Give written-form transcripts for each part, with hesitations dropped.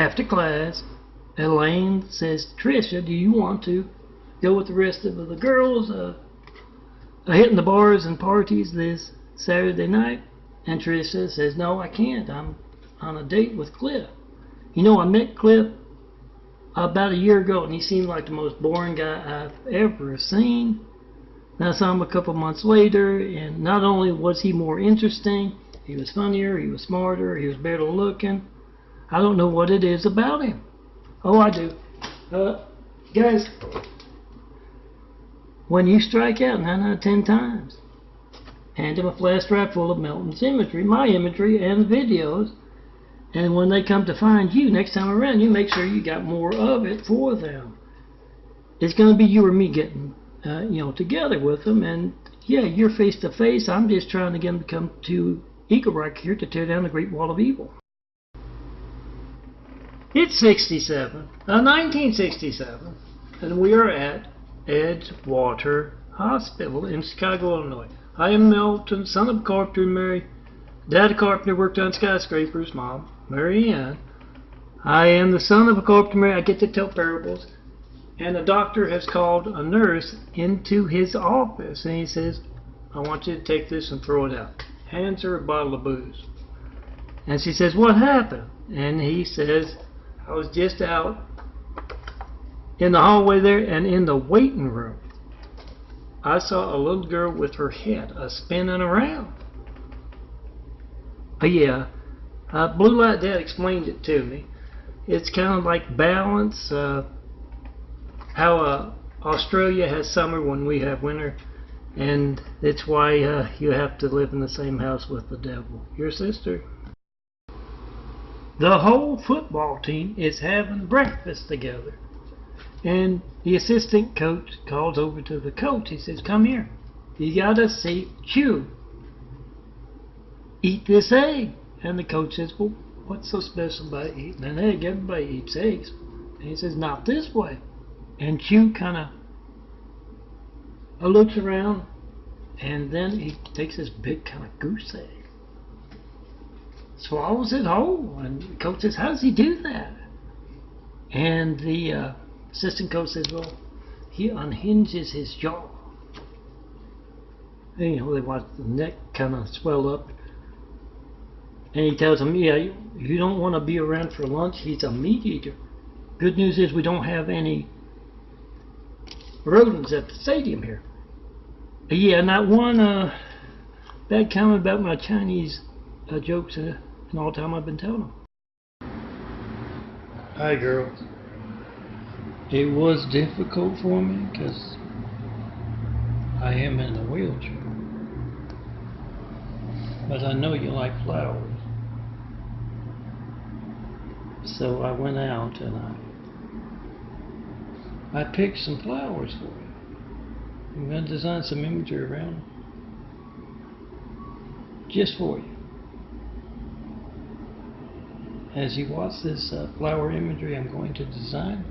After class, Elaine says, Tricia, do you want to go with the rest of the girls hitting the bars and parties this Saturday night? And Tricia says, no, I can't. I'm on a date with Cliff. You know, I met Cliff about a year ago, and he seemed like the most boring guy I've ever seen. And I saw him a couple months later, and not only was he more interesting, he was funnier, he was smarter, he was better looking. I don't know what it is about him. Oh, I do. Guys, when you strike out 9 out of 10 times, hand him a flash drive full of Melton's imagery, my imagery, and videos, and when they come to find you next time around, you make sure you got more of it for them. It's going to be you or me getting, together with them, and yeah, you're face to face. I'm just trying to get them to come to Eagle Rock here to tear down the Great Wall of Evil. It's 1967, and we are at Edgewater Hospital in Chicago, Illinois. I am Melton, son of a carpenter and Mary. Dad, a carpenter, worked on skyscrapers. Mom, Mary Ann. I am the son of a carpenter, Mary. I get to tell parables. And the doctor has called a nurse into his office, and he says, I want you to take this and throw it out. Hands her a bottle of booze. And she says, what happened? And he says, I was just out in the hallway there and in the waiting room. I saw a little girl with her head spinning around. Blue Light Dad explained it to me. It's kind of like balance, how Australia has summer when we have winter, and it's why you have to live in the same house with the devil, your sister. The whole football team is having breakfast together, and the assistant coach calls over to the coach. He says, come here, you gotta see Chew eat this egg. And the coach says, well, what's so special about eating an egg? Everybody eats eggs. And he says, not this way. And Chew kind of looks around, and then he takes this big kind of goose egg, swallows it whole, and the coach says, how does he do that? And the assistant coach says, well, he unhinges his jaw. And, they watch the neck kind of swell up. And he tells him, yeah, you don't want to be around for lunch. He's a meat eater. Good news is we don't have any rodents at the stadium here. Yeah, not one bad comment about my Chinese jokes in all the time I've been telling them. Hi, girls. It was difficult for me because I am in a wheelchair. But I know you like flowers. So I went out and I picked some flowers for you. I'm going to design some imagery around them. Just for you. As you watch this flower imagery I'm going to design,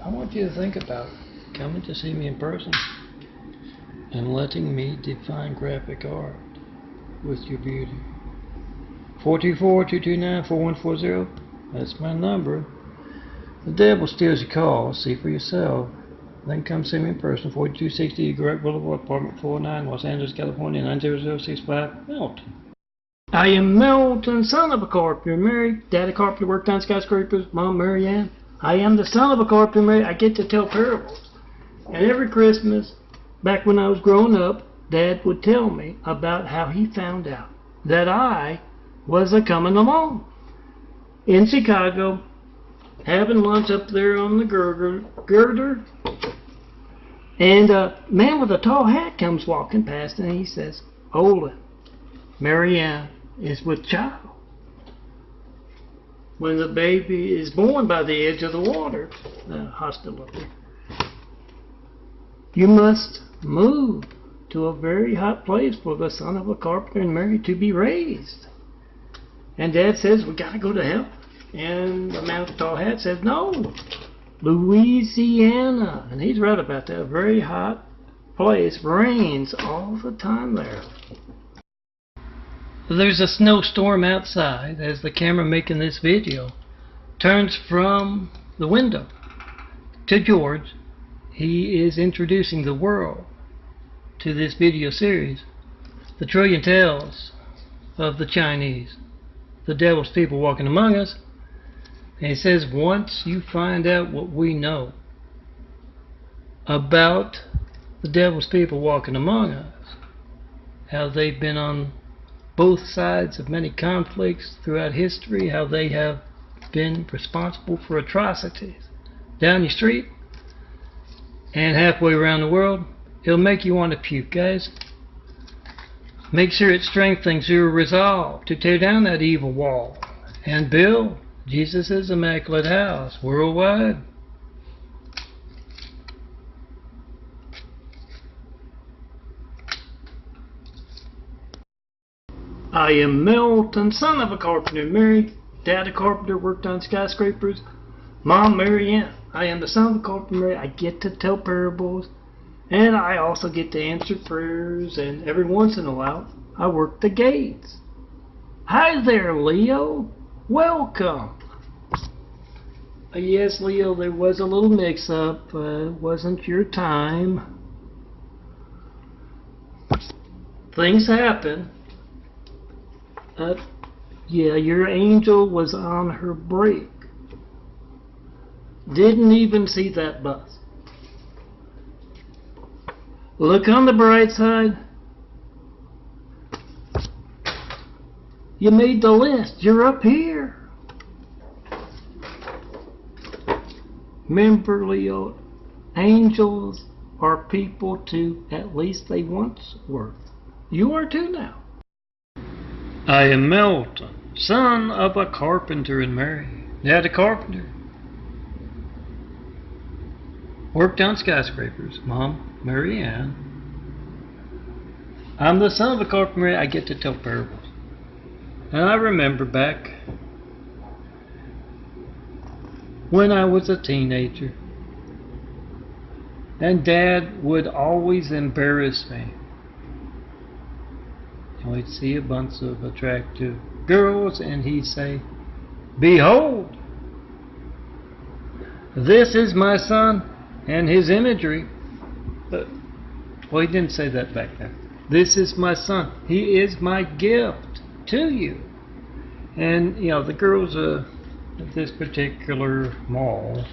I want you to think about coming to see me in person and letting me define graphic art with your beauty. 424-229-4140. That's my number. The devil steals your call. See for yourself. Then come see me in person. 4260 Great Boulevard, Apartment 409, Los Angeles, California, 90065, Melton. I am Melton, son of a carpenter, married. Daddy carpenter, worked on skyscrapers. Mom, Mary Ann. I am the son of a carpenter, married. I get to tell parables. And every Christmas, back when I was growing up, Dad would tell me about how he found out that I was coming along in Chicago, having lunch up there on the girder, and a man with a tall hat comes walking past, and he says, hold it, Mary Ann is with child. When the baby is born by the edge of the water, the hospital up there, you must move to a very hot place for the son of a carpenter and Mary to be raised. And Dad says, we got to go to hell. And the man with the tall hat says, no, Louisiana. And he's right about that. A very hot place. Rains all the time there. There's a snowstorm outside as the camera making this video turns from the window to George. He is introducing the world to this video series, The Trillion Tales of the Chinese, the Devil's People Walking Among Us. And he says, once you find out what we know about the Devil's People walking among us, how they've been on both sides of many conflicts throughout history, how they have been responsible for atrocities down your street and halfway around the world, it'll make you want to puke, guys. Make sure it strengthens your resolve to tear down that evil wall and build Jesus' immaculate house worldwide. I am Melton, son of a carpenter, married. Dad a carpenter, worked on skyscrapers. Mom, Mary Ann. I am the son of a carpenter. I get to tell parables, and I also get to answer prayers, and every once in a while I work the gates. Hi there, Leo. Welcome. Yes, Leo, there was a little mix-up. It wasn't your time. Things happen. Yeah, your angel was on her break. Didn't even see that bus. Look on the bright side. You made the list. You're up here. Remember, Leo, angels are people too. At least they once were. You are too now. I am Melton, son of a carpenter and Mary. Dad a carpenter. Worked on skyscrapers. Mom, Mary Ann. I'm the son of a carpenter. I get to tell parables. And I remember back when I was a teenager, and Dad would always embarrass me. And we'd see a bunch of attractive girls, and he'd say, "Behold, this is my son," and his imagery. But, well, he didn't say that back then. This is my son. He is my gift to you. And, you know, the girls at this particular mall,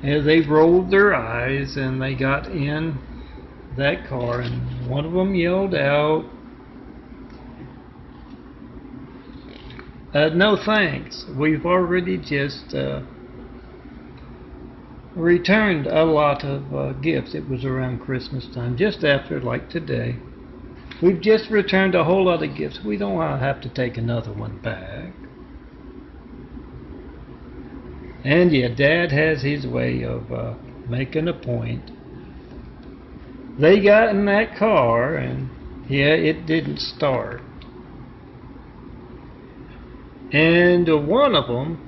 they rolled their eyes and they got in that car, and one of them yelled out, "No thanks, we've already just returned a lot of gifts." It was around Christmas time, just after, like today. "We've just returned a whole lot of gifts. We don't want to have to take another one back." And yeah, Dad has his way of making a point. They got in that car, and yeah, it didn't start. And one of them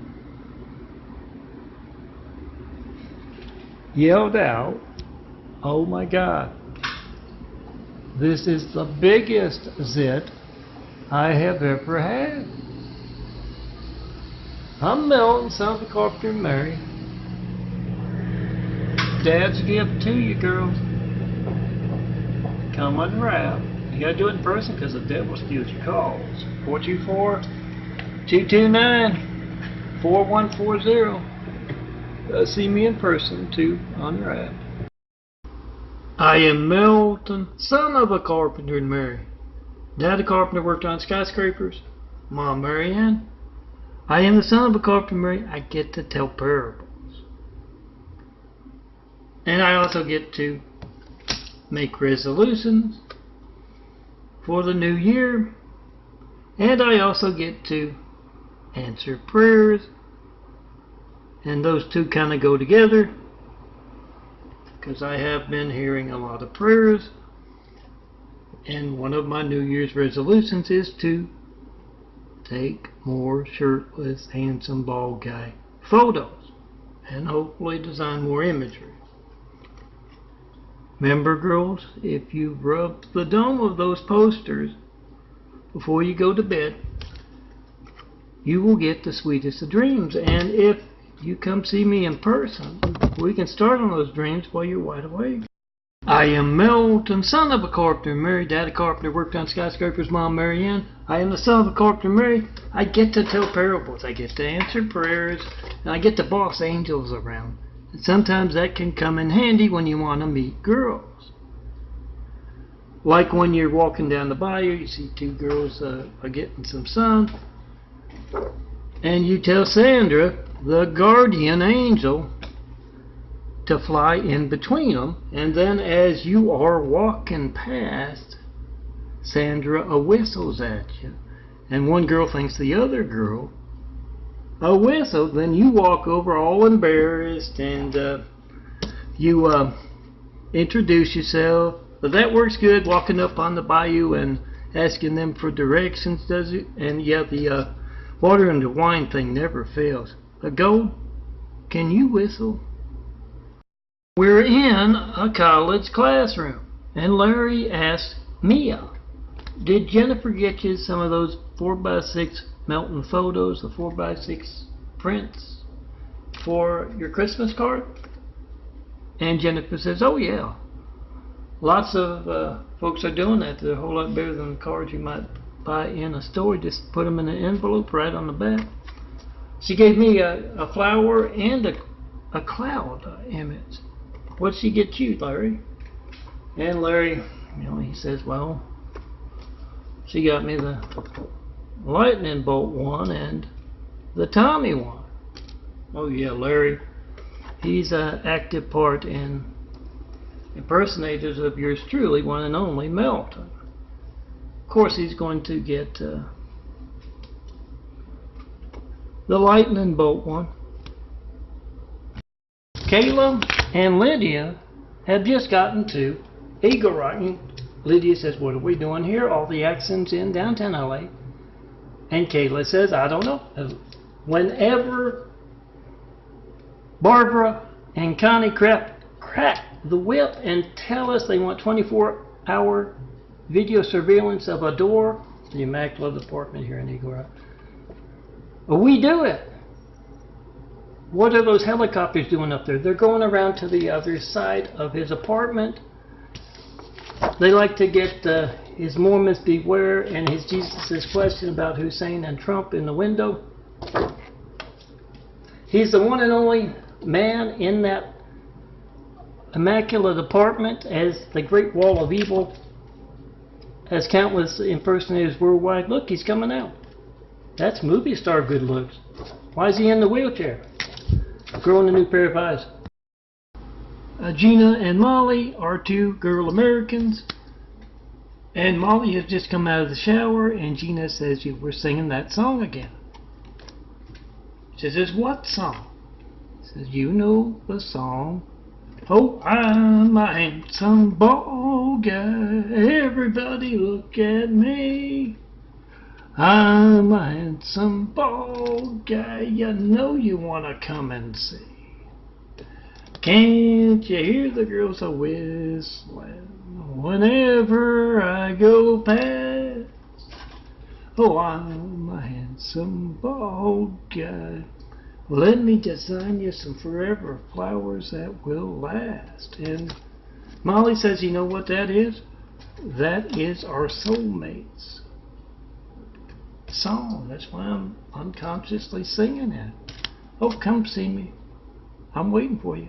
yelled out, "Oh my God, this is the biggest zit I have ever had." I'm Melton, son of a carpenter and Mary. Dad's gift to you, girls. Come unwrap. You gotta do it in person because the devil steals your calls. 424-229-4140. See me in person to unwrap. I am Melton, son of a carpenter and Mary. Dad a carpenter, worked on skyscrapers. Mom, Mary Ann. I am the son of a carpenter and Mary. I get to tell parables. And I also get to make resolutions for the new year. And I also get to answer prayers. And those two kind of go together, because I have been hearing a lot of prayers. And one of my New Year's resolutions is to take more shirtless, handsome, bald guy photos. And hopefully design more imagery. Remember, girls, if you rub the dome of those posters before you go to bed, you will get the sweetest of dreams. And if you come see me in person, we can start on those dreams while you're wide awake. I am Melton, son of a carpenter, Mary. Daddy carpenter, worked on skyscrapers, Mom Mary Ann. I am the son of a carpenter, Mary. I get to tell parables, I get to answer prayers, and I get to boss angels around. And sometimes that can come in handy when you want to meet girls. Like when you're walking down the bayou, you see two girls are getting some sun, and you tell Sandra, the guardian angel, to fly in between them, and then as you are walking past, Sandra whistles at you, and one girl thinks the other girl a whistle. Then you walk over all embarrassed, and you introduce yourself. But that works good, walking up on the bayou and asking them for directions, does it? And yeah, the water and the wine thing never fails. Gold, can you whistle? We're in a college classroom, and Larry asked Mia, did Jennifer get you some of those 4x6 Melton photos, the 4x6 prints for your Christmas card? And Jennifer says, oh yeah. Lots of folks are doing that. They're a whole lot better than the cards you might buy in a store. Just put them in an envelope right on the back. She gave me a flower and a cloud image. What'd she get you, Larry? And Larry, he says, well, she got me the lightning bolt one and the Tommy one. Oh yeah, Larry, he's an active part in impersonators of yours truly, one and only Melton. Of course, he's going to get the lightning bolt one. Kayla and Lydia have just gotten to Eagle Rock. Lydia says, what are we doing here? All the accents in downtown LA. And Kayla says, I don't know. Whenever Barbara and Connie crack the whip and tell us they want 24-hour video surveillance of a door, the immaculate apartment here in Eagle Rock, we do it. What are those helicopters doing up there? They're going around to the other side of his apartment. They like to get his Mormons beware and his Jesus' question about Hussein and Trump in the window. He's the one and only man in that immaculate apartment, as the Great Wall of Evil has countless impersonators worldwide. Look, he's coming out. That's movie star good looks. Why is he in the wheelchair? Growing a new pair of eyes. Gina and Molly are two girl Americans, and Molly has just come out of the shower, and Gina says, you were singing that song again. She says, what song? She says, you know the song. Oh, I'm a handsome bald guy, everybody look at me. I'm a handsome bald guy, you know you want to come and see. Can't you hear the girls a-whistling whenever I go past? Oh, I'm a handsome bald guy. Let me design you some forever flowers that will last. And Molly says, you know what that is? That is our soulmates song. That's why I'm unconsciously singing it. Oh, come see me. I'm waiting for you.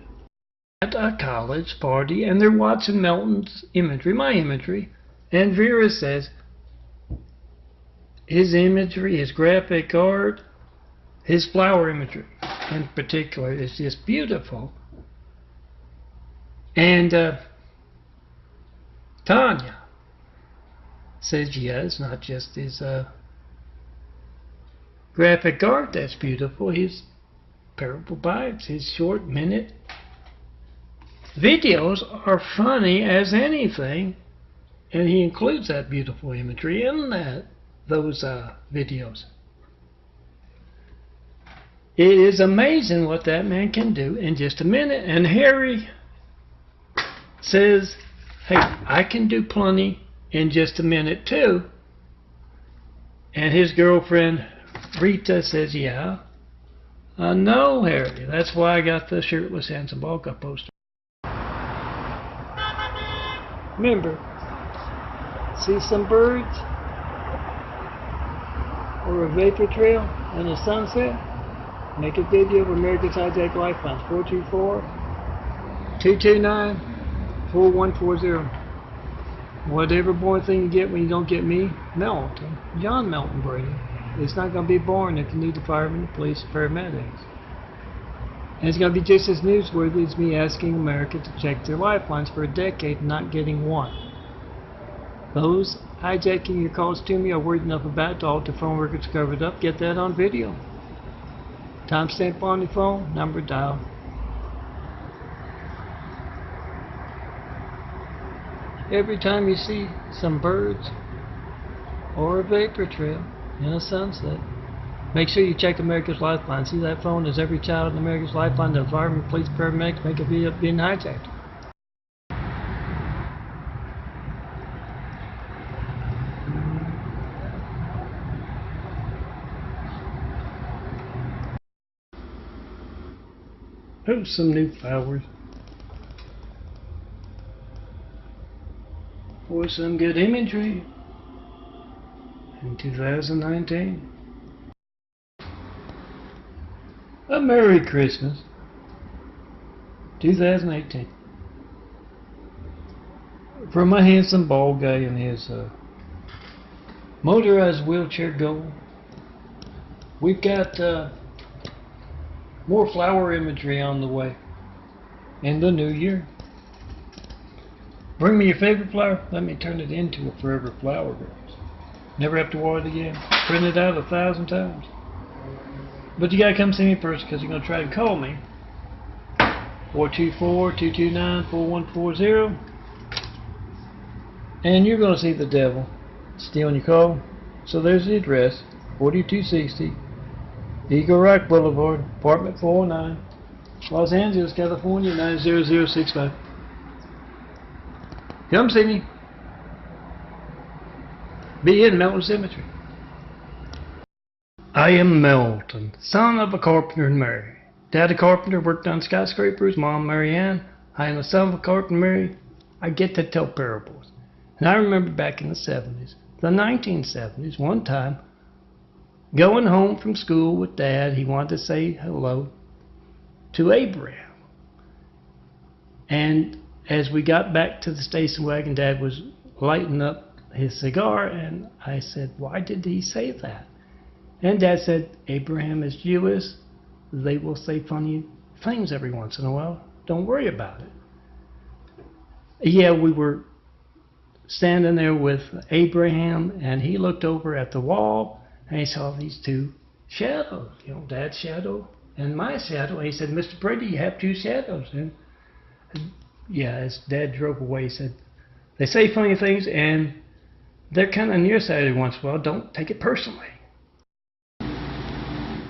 At a college party, and they're watching Melton's imagery, my imagery, and Vera says his imagery, his graphic art, his flower imagery in particular is just beautiful. And Tanya says, yeah, it's not just his graphic art that's beautiful, his parable bites, his short minute videos are funny as anything, and he includes that beautiful imagery in those videos. It is amazing what that man can do in just a minute. And Harry says, hey, I can do plenty in just a minute too. And his girlfriend, Rita, says, yeah, I know, Harry. That's why I got the shirtless handsome bald guy poster. Remember, see some birds or a vapor trail in the sunset? Make a video of America's Hijacked Lifelines. 424-229-4140. Whatever boring thing you get when you don't get me, Melton, John Melton Brady. It's not going to be boring if you need the firemen, the police, paramedics. And it's going to be just as newsworthy as me asking America to check their lifelines for a decade and not getting one. Those hijacking your calls to me are worried enough about to all the phone records covered up. Get that on video. Timestamp on your phone, number dial. Every time you see some birds or a vapor trail in a sunset, make sure you check America's Lifeline. See that phone is every child in America's Lifeline. The firemen, police, paramedics make a video of being hijacked. Oh, some new flowers. For some good imagery in 2019. A Merry Christmas 2018 from my handsome bald guy in his motorized wheelchair goal. We've got more flower imagery on the way in the new year. Bring me your favorite flower. Let me turn it into a forever flower rose. Never have to water it again. Print it out 1,000 times. But you gotta come see me first because you're gonna try to call me. 424-229-4140. And you're gonna see the devil stealing your call. So there's the address, 4260 Eagle Rock Boulevard, apartment 409, Los Angeles, California, 90065. Come see me. Be in Melton Cemetery. I am Melton, son of a carpenter and Mary. Daddy carpenter worked on skyscrapers, Mom Mary Ann. I am the son of a carpenter and Mary. I get to tell parables. And I remember back in the 70s, the 1970s, one time, going home from school with Dad, he wanted to say hello to Abraham. And as we got back to the station wagon, Dad was lighting up his cigar, and I said, why did he say that? And Dad said, Abraham is Jewish. They will say funny things every once in a while. Don't worry about it. Yeah, we were standing there with Abraham, and he looked over at the wall, and he saw these two shadows, Dad's shadow and my shadow. And he said, Mr. Brady, you have two shadows. And yeah, as Dad drove away, he said, they say funny things, and they're kind of nearsighted once in a while. Don't take it personally.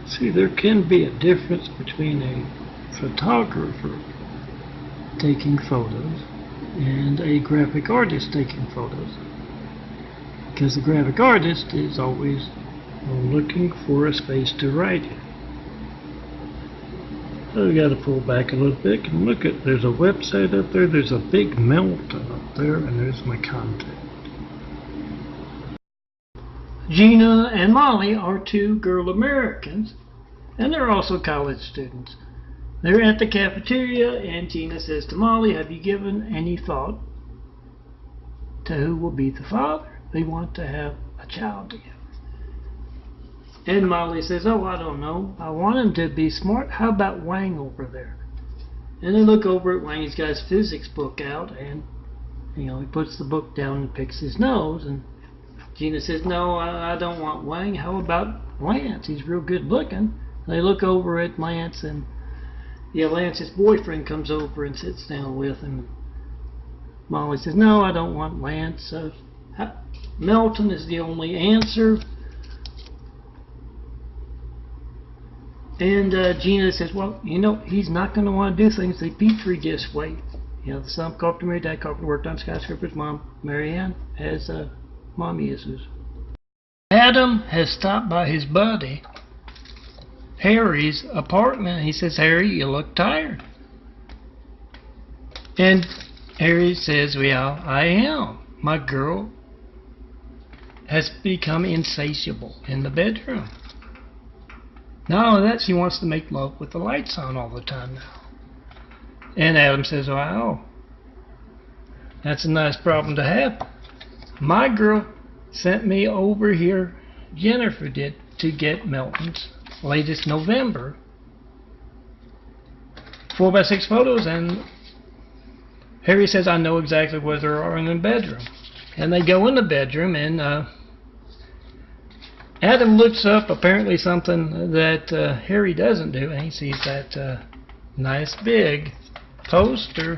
See, there can be a difference between a photographer taking photos and a graphic artist taking photos. Because the graphic artist is always looking for a space to write in. So we got to pull back a little bit and look at, there's a website up there, there's a big Melton up there, and there's my contact. Gina and Molly are two girl Americans, and they're also college students. They're at the cafeteria, and Gina says to Molly, have you given any thought to who will be the father? They want to have a child together. And Molly says, oh, I don't know. I want him to be smart. How about Wang over there? And they look over at Wang. He's got his physics book out, and he puts the book down and picks his nose. And Gina says, no, I don't want Wang. How about Lance? He's real good looking. And they look over at Lance, and yeah, Lance's boyfriend comes over and sits down with him. Molly says, no, I don't want Lance. Melton is the only answer. And Gina says, well, he's not going to want to do things the Petrie just way. The son of carpenter, Mary, Dad carpenter, worked on skyscrapers, Mom, Mary Ann, as Mommy is. Adam has stopped by his buddy Harry's apartment. He says, "Harry, you look tired." And Harry says, "Well, I am. My girl has become insatiable in the bedroom. Not only that, she wants to make love with the lights on all the time now." And Adam says, "Wow, that's a nice problem to have. My girl sent me over here, Jennifer did, to get Melton's latest November 4x6 photos." And Harry says, "I know exactly where they are in the bedroom." And they go in the bedroom, and Adam looks up apparently something that Harry doesn't do, and he sees that nice big poster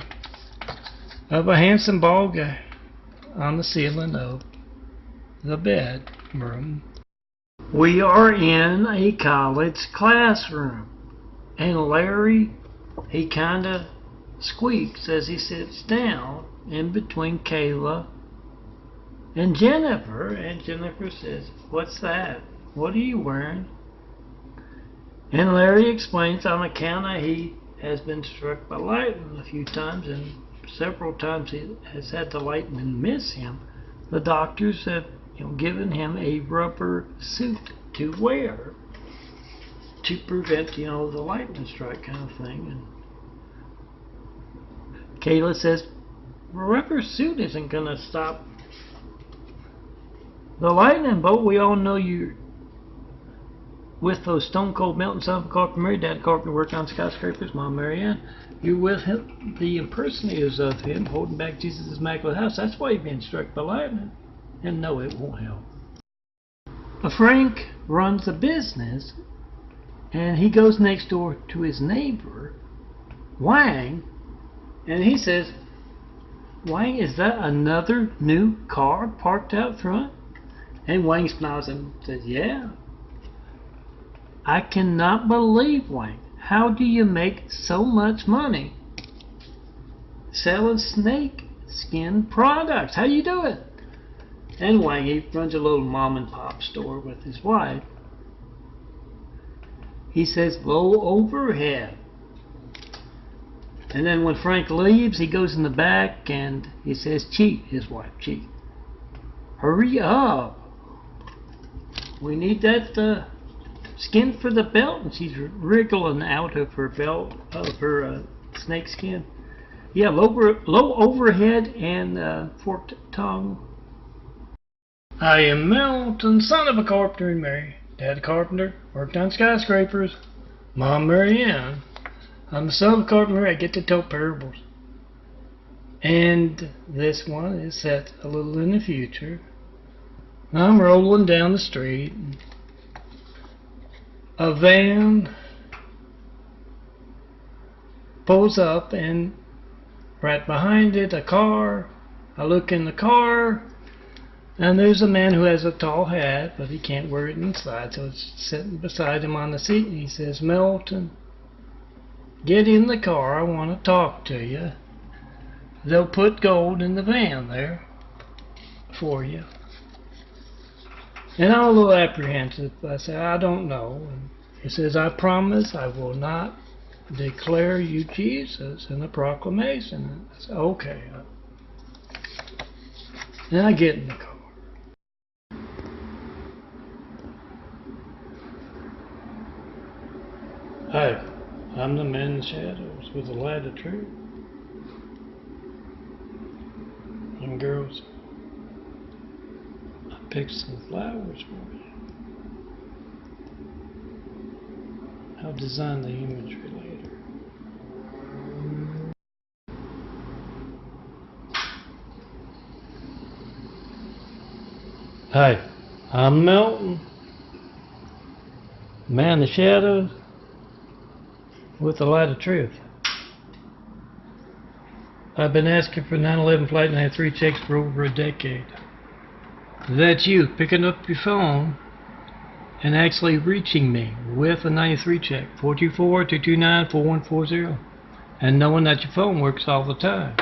of a handsome bald guy on the ceiling of the bedroom. We are in a college classroom, and Larry, he kinda squeaks as he sits down in between Kayla and Jennifer. And Jennifer says, "What's that? What are you wearing?" And Larry explains on account of he has been struck by lightning a few times, and several times he has had the lightning miss him. The doctors have given him a rubber suit to wear to prevent the lightning strike kind of thing. And Kayla says, "A rubber suit isn't going to stop the lightning bolt. We all know you're with those Stone Cold Melton, son of Carpenter Mary, Dad Carpenter worked on skyscrapers, Mom Marianne. You're with him, the impersonators of him, holding back Jesus' Immaculate House. That's why you've been struck by lightning." And no, it won't help. Frank runs a business, and he goes next door to his neighbor, Wang, and he says, "Wang, is that another new car parked out front?" And Wang smiles and says, "Yeah." "I cannot believe, Wang, how do you make so much money selling snake skin products? How you do it?" And Wang, he runs a little mom and pop store with his wife. He says, "Low overhead." And then when Frank leaves, he goes in the back and he says, "Chief," his wife, "Chief, hurry up. We need that skin for the belt." And she's wriggling out of her belt, of her snake skin. Yeah, low overhead and forked tongue. "I am Melton, son of a carpenter and Mary. Dad carpenter, worked on skyscrapers. Mom Marianne. I'm the son of a carpenter. I get to tell parables." And this one is set a little in the future. I'm rolling down the street. A van pulls up, and right behind it, a car. I look in the car, and there's a man who has a tall hat, but he can't wear it inside, so it's sitting beside him on the seat, and he says, "Melton, get in the car. I want to talk to you. They'll put gold in the van there for you." And I'm a little apprehensive. I say, "I don't know." And he says, "I promise I will not declare you Jesus in a proclamation." And I say, "Okay." And I get in the car. "Hi, I'm the man in the shadows with the light of truth. And girls, I picked some flowers for you. I'll design the imagery later." "Hi, I'm Melton, man in the shadows with the light of truth. I've been asking for 9/11 flight and I had 3 checks for over a decade. That's you picking up your phone and actually reaching me with a 93 check, 424-229-4140, and knowing that your phone works all the time.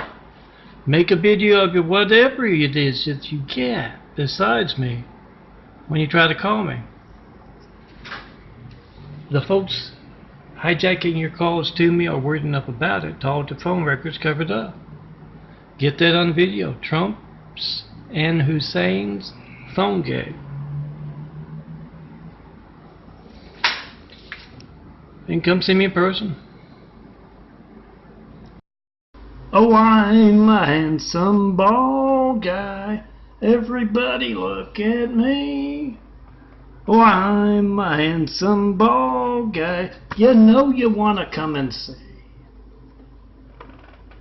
Make a video of your whatever it is that you get besides me, when you try to call me. The folks hijacking your calls to me are weird enough about it to hold the phone records covered up. Get that on video. Trump's and Hussein's phone gag. And come see me in person. Oh, I'm a handsome bald guy. Everybody look at me. Oh, I'm a handsome bald guy. You know you want to come and see.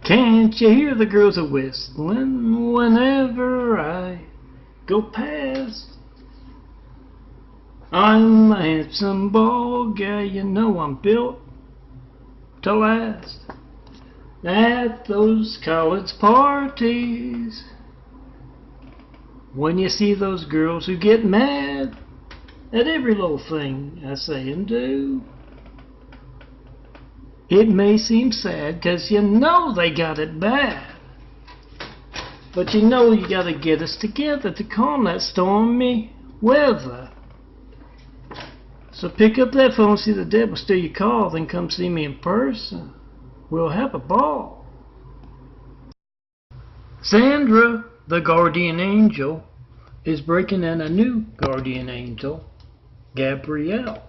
Can't you hear the girls a whistling whenever I go past? I'm a handsome bald guy. You know I'm built to last. At those college parties, when you see those girls who get mad at every little thing I say and do, it may seem sad because you know they got it bad. But you know you got to get us together to calm that stormy weather. So pick up that phone, see the devil steal your call, then come see me in person. We'll have a ball. Sandra, the guardian angel, is breaking in a new guardian angel, Gabrielle,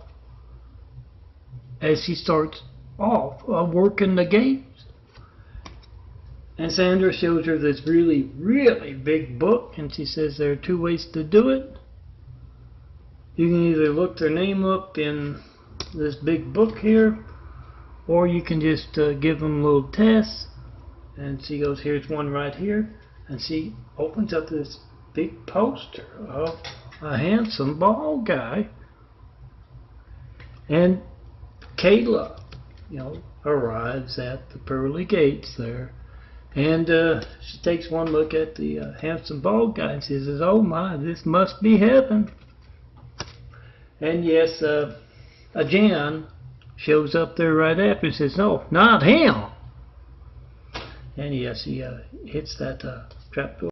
as she starts off working the games. And Sandra shows her this really, really big book, and she says there are two ways to do it. You can either look their name up in this big book here, or you can just give them little tests. And she goes, here's one right here, and she opens up this big poster of a handsome bald guy. And Kayla, arrives at the pearly gates there, and she takes one look at the handsome bald guy and she says, oh my, this must be heaven. And yes, Jan shows up there right after and says, no, not him. And yes, he hits that trap door.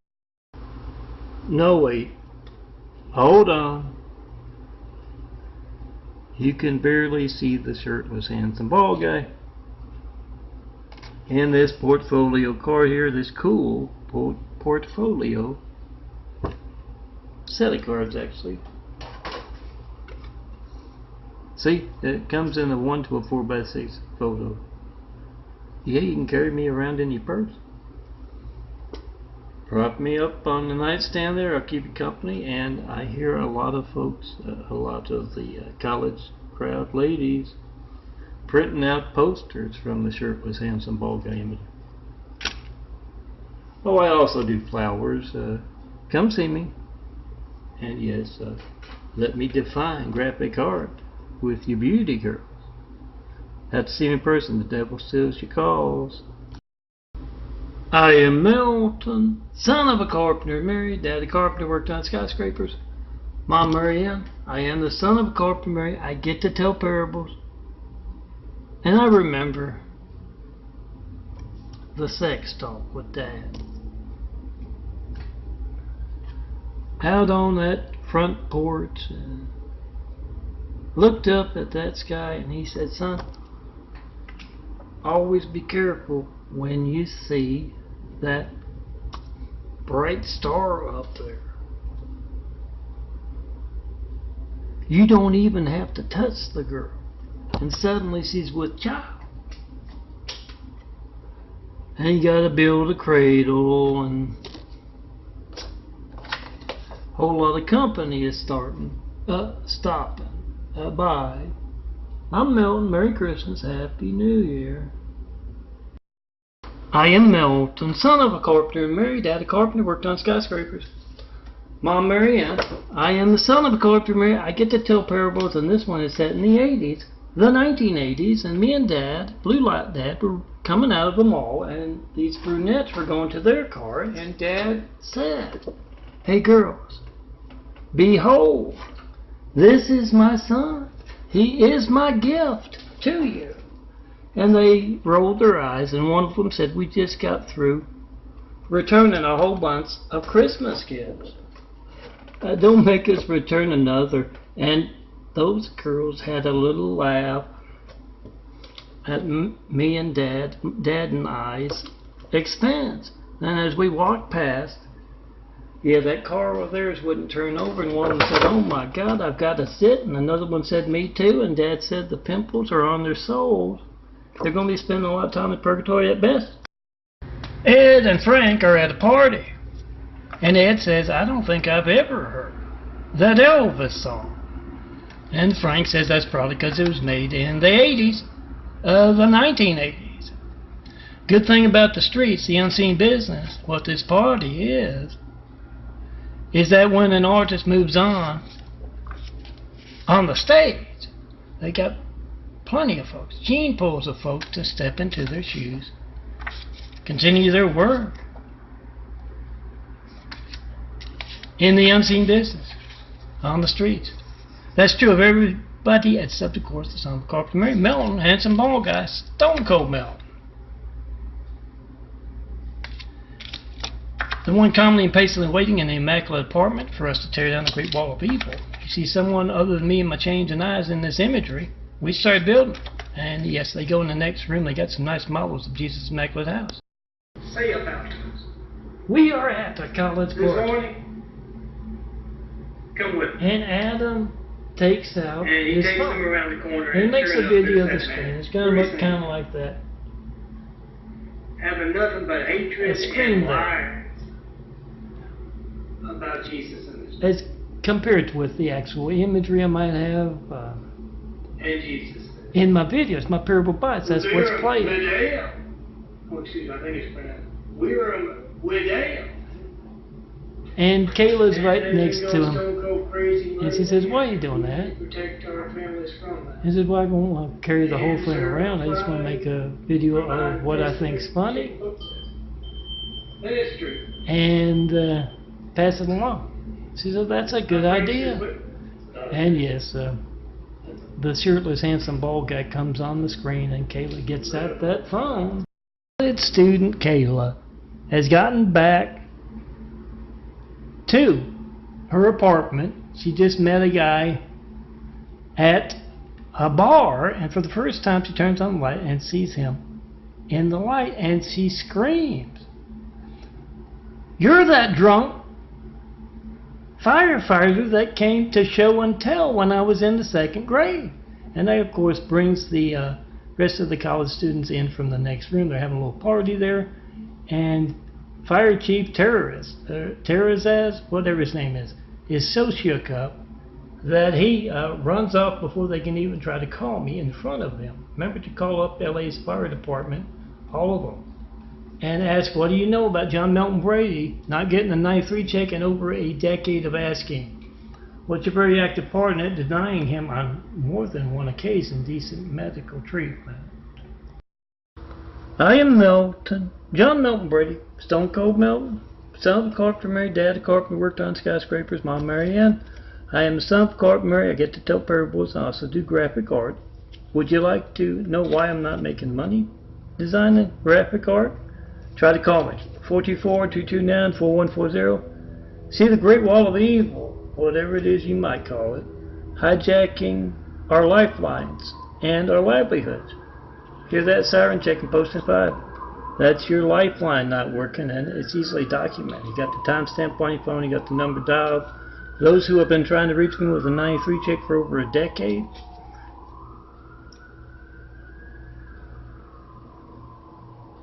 No, wait, hold on. You can barely see the shirtless handsome bald guy. And this portfolio card here, this cool portfolio set of cards actually. See, it comes in a 1 to a 4x6 photo. Yeah, you can carry me around in your purse. Prop me up on the nightstand there, I'll keep you company. And I hear a lot of folks, a lot of the college crowd ladies, printing out posters from the shirtless handsome bald guy image. Oh, I also do flowers. Come see me. And yes, let me define graphic art with you beauty girls. Have to see me in person, the devil steals your calls. I am Melton, son of a carpenter, married. Daddy carpenter, worked on skyscrapers. Mom Marianne, I am the son of a carpenter, married. I get to tell parables. And I remember the sex talk with Dad. Out on that front porch and looked up at that sky and he said, son, always be careful when you see that bright star up there. You don't even have to touch the girl, and suddenly she's with child. And you gotta build a cradle, and a whole lot of company is stopping by. I'm Melton. Merry Christmas, Happy New Year. I am Melton, son of a carpenter, married. Dad a carpenter, worked on skyscrapers. Mom Marianne, I am the son of a carpenter, married. I get to tell parables, and this one is set in the 80s, the 1980s, and me and Dad, Blue Light Dad, were coming out of the mall, and these brunettes were going to their car, and Dad said, hey girls, behold, this is my son. He is my gift to you. And they rolled their eyes, and one of them said, we just got through returning a whole bunch of Christmas gifts. Don't make us return another. And those girls had a little laugh at me and Dad and I's expense. And as we walked past, yeah, that car of theirs wouldn't turn over, and one of them said, "Oh my God, I've got to sit," and another one said, "Me too," and Dad said, "The pimples are on their souls. They're going to be spending a lot of time in purgatory at best." Ed and Frank are at a party, and Ed says, "I don't think I've ever heard that Elvis song." And Frank says that's probably because it was made in the 80s, the 1980s. Good thing about the streets, the unseen business, what this party is that when an artist moves on the stage, they got plenty of folks, gene pools of folks to step into their shoes, continue their work in the unseen business, on the streets. That's true of everybody except, of course, the son of Carpenter Mary, Melton, handsome bald guy, stone cold Melton. The one calmly and patiently waiting in the immaculate apartment for us to tear down the great wall of evil. You see someone other than me and my changing eyes in this imagery. We started building. And yes, they go in the next room. They got some nice models of Jesus' immaculate house. Say about us. We are at the college This party. morning, come with me. And Adam takes out And he his takes phone. them around the corner. And he makes sure a enough, video of there's the that screen. man. It's going to look Pretty kind of like that. having nothing but hatred A screen and there. lies about Jesus and this As compared with the actual imagery I might have and Jesus. in my videos, my parable bites. That's what's played. With Dale. Oh, excuse me, I think it's pronounced. We were with Dale. And Kayla's right And then next we to go him. stone cold crazy And she says, "Why are you doing that?" Protect our families from that. He said, "Well, I don't want to carry the whole thing around. I just want to make a video of what I think's funny That is true. and pass it along." She said, "That's a good idea." And yes, the shirtless, handsome, bald guy comes on the screen, and Kayla gets out that phone. Student Kayla has gotten back to her apartment. She just met a guy at a bar, and for the first time she turns on the light and sees him in the light, and she screams, "You're that drunk firefighter that came to show and tell when I was in the 2nd grade." And that, of course, brings the rest of the college students in from the next room. They're having a little party there, and Fire Chief Terrazaz, whatever his name is so shook up that he runs off before they can even try to call me in front of them. Remember to call up LA's fire department, all of them, and ask, "What do you know about John Melton Brady not getting a 93 check in over a decade of asking? What's your very active part in it, denying him on more than one occasion decent medical treatment?" I am Melton, John Melton Brady, Stone Cold Melton, son of a carpenter, married, dad of a carpenter, worked on skyscrapers, mom Mary Ann. I am the son of a carpenter, Mary. I get to tell parables and also do graphic art. Would you like to know why I'm not making money designing graphic art? Try to call me, 424-229-4140. See the Great Wall of Evil, whatever it is you might call it, hijacking our lifelines and our livelihoods. Hear that siren checking posting 5? That's your lifeline not working, and it's easily documented. You got the timestamp on your phone, you got the number dialed. Those who have been trying to reach me with a 93 check for over a decade,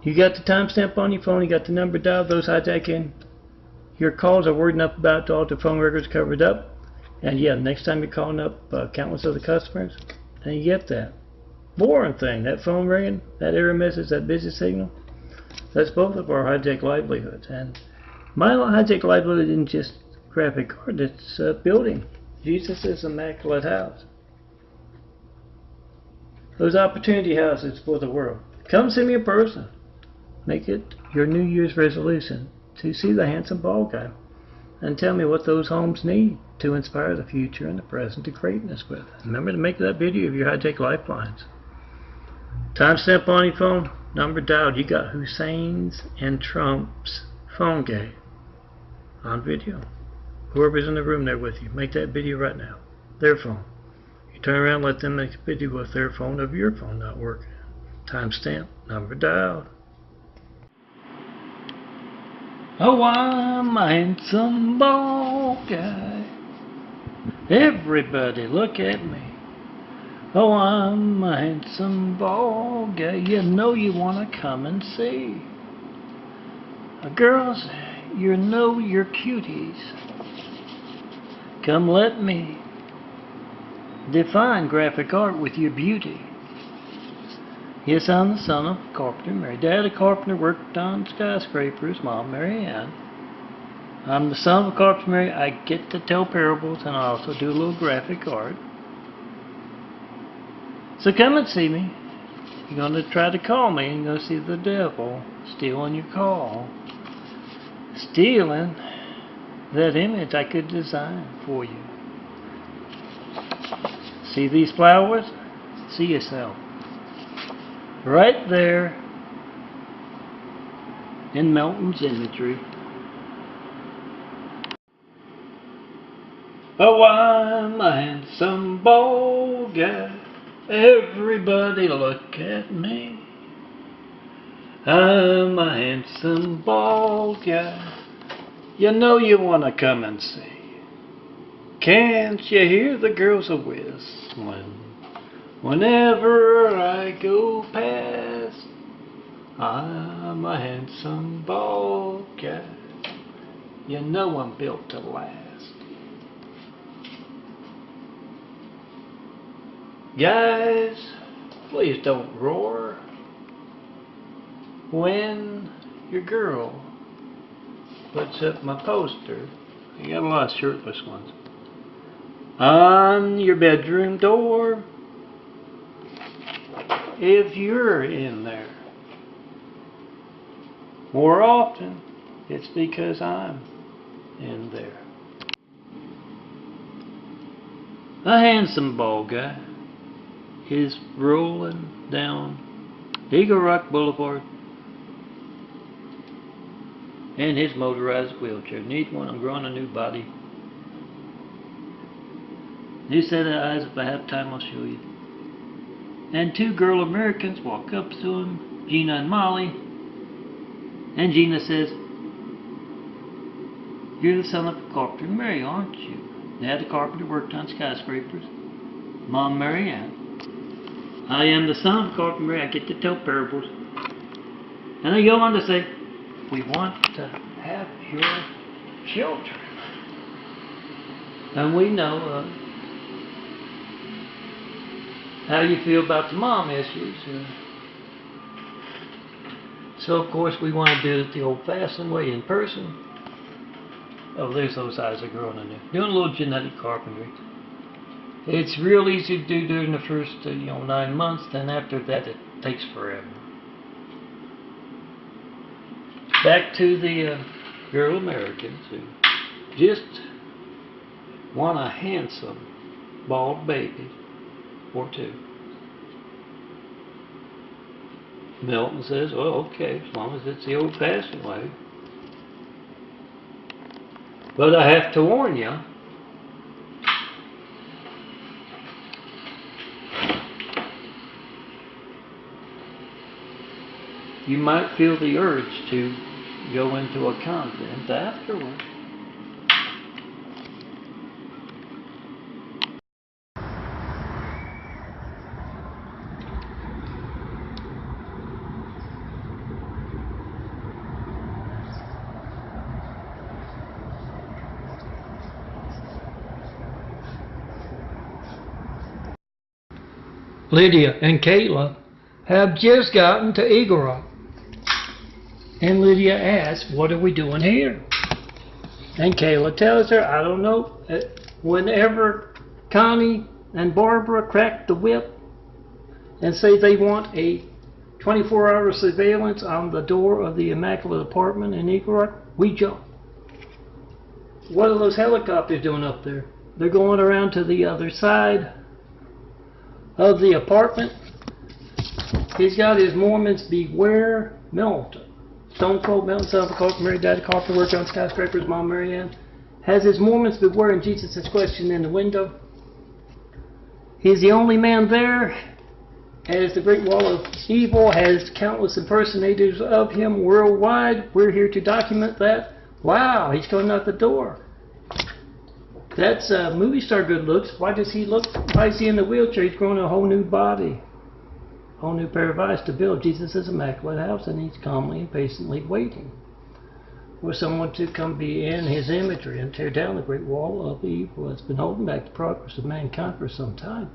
you got the timestamp on your phone, you got the number dialed. Those hijacking your calls are word enough about to all the phone records covered up. And yeah, next time you're calling up countless other customers, and you get that boring thing, that phone ringing, that error message, that busy signal, that's both of our hijack livelihoods. And my hijack livelihood isn't just graphic art, it's building Jesus' immaculate house. Those opportunity houses for the world. Come see me in person. Make it your New Year's resolution to see the handsome bald guy and tell me what those homes need to inspire the future and the present to greatness with. Remember to make that video of your hijack lifelines. Timestamp on your phone, number dialed. You got Hussein's and Trump's phone game on video. whoever's in the room there with you, make that video right now. Their phone. You turn around, let them make a video with their phone of your phone not working. Timestamp, number dialed. Oh, I'm a handsome bald guy. Everybody look at me. Oh, I'm a handsome bald guy. You know you want to come and see. Girls, you know you're cuties. Come let me define graphic art with your beauty. Yes, I'm the son of a carpenter. Mary Dad, a carpenter, worked on skyscrapers. Mom, Mary Ann. I'm the son of a carpenter. Mary. I get to tell parables and I also do a little graphic art. So come and see me. You're going to try to call me and go see the devil stealing your call. Stealing that image I could design for you. See these flowers? See yourself. Right there in Melton's imagery. Oh, I'm a handsome bald guy. Everybody look at me. I'm a handsome bald guy. You know you want to come and see. Can't you hear the girls a whistling? Whenever I go past, I'm a handsome bald guy. You know I'm built to last. Guys, please don't roar when your girl puts up my poster. You got a lot of shirtless ones on your bedroom door. If you're in there more often, it's because I'm in there. A handsome bald guy is rolling down Eagle Rock Boulevard in his motorized wheelchair. Need one, I'm growing a new body. New set of eyes, if I have time I'll show you. And two girl Americans walk up to him, Gina and Molly. And Gina says, "You're the son of a carpenter, Mary, aren't you? Dad, the carpenter, worked on skyscrapers. Mom, Mary Ann. I am the son of a carpenter, Mary. I get to tell parables." And they go on to say, "We want to have your children." And we know how you feel about the mom issues. So of course we want to do it the old-fashioned way, in person. Oh, there's those eyes are growing in there. Doing a little genetic carpentry. It's real easy to do during the first 9 months. Then after that it takes forever. Back to the girl Americans who just want a handsome bald baby or two. Melton says, "Well, okay, as long as it's the old-fashioned way. But I have to warn you, you might feel the urge to go into a convent afterwards." Lydia and Kayla have just gotten to Eagle Rock. And Lydia asks, "What are we doing here?" And Kayla tells her, "I don't know. Whenever Connie and Barbara crack the whip and say they want a 24-hour surveillance on the door of the immaculate apartment in Eagle Rock, we jump." What are those helicopters doing up there? They're going around to the other side of the apartment. He's got his Mormons Beware Melton. Stone Cold Melton, son of a carpenter, Mary, Dad, carpenter, worked on skyscrapers, Mom, Mary Ann. Has his Mormons been wearing Jesus' question in the window? He's the only man there. As the Great Wall of Evil has countless impersonators of him worldwide. We're here to document that. Wow, he's going out the door. That's movie star good looks. Why does he look? Why is he in the wheelchair? He's growing a whole new body, a whole new pair of eyes to build Jesus' immaculate house, and he's calmly and patiently waiting for someone to come be in his imagery and tear down the Great Wall of Evil that's been holding back the progress of mankind for some time.